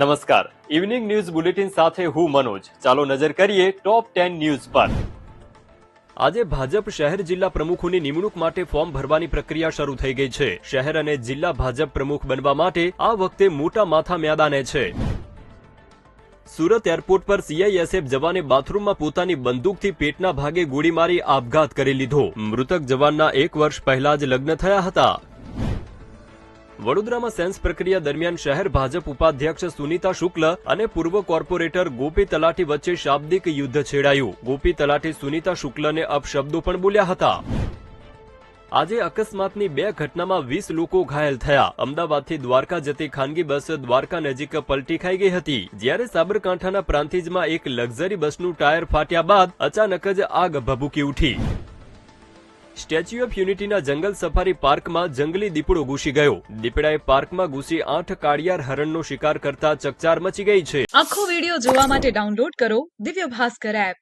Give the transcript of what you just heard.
નમસ્કાર, evening news bulletin સાથે હું મનોજ. ચાલો નજર કરીએ ટોપ 10 ન્યૂઝ પર. આજે ભાજપ શહેર જિલ્લા પ્રમુખોની નિમણૂક માટે ફોર્મ ભરવાની પ્રક્રિયા શરૂ થઈ ગઈ છે. શહેર અને જિલ્લા ભાજપ પ્રમુખ બનવા માટે આ વખતે મોટા માથા મેદાને છે. સુરત એરપોર્ટ પર સીઆઈએસએફ જવાને બાથરૂમમાં પોતાની બંદૂકથી પેટના ભાગે ગોળી મારી આપઘાત કરી લીધો. મૃતક જવાનના 1 વર્ષ પહેલા જ લગ્ન થયા હતા. વડોદરામાં સેન્સ પ્રક્રિયા દરમિયાન શહેર ભાજપ ઉપાધ્યક્ષ સુનીતા શુક્લ અને પૂર્વ કોર્પોરેટર ગોપી તલાટી વચ્ચે શાબ્દિક યુદ્ધ છેડાયું. ગોપી તલાટી સુનીતા શુક્લને અપશબ્દો પણ બોલ્યા હતા. આજે અકસ્માતની 2 ઘટનામાં 20 લોકો ઘાયલ થયા. અમદાવાદથી દ્વારકા જતી ખાનગી બસ દ્વારકા નજીક પલટી ખાઈ ગઈ હતી, જ્યારે સાબરકાંઠાના પ્રાંતિજમાં એક લક્ઝરી બસનું ટાયર ફાટ્યા બાદ અચાનક જ આગ ભભૂકી ઉઠી. સ્ટેચ્યુ ઓફ યુનિટીના જંગલ સફારી પાર્કમાં જંગલી દીપડો ઘૂસી ગયો. દીપડાએ પાર્કમાં ઘૂસી 8 કાળિયાર હરણનો શિકાર કરતા ચકચાર મચી ગઈ છે. આખો વિડિયો જોવા માટે ડાઉનલોડ કરો દિવ્ય ભાસ્કર એપ.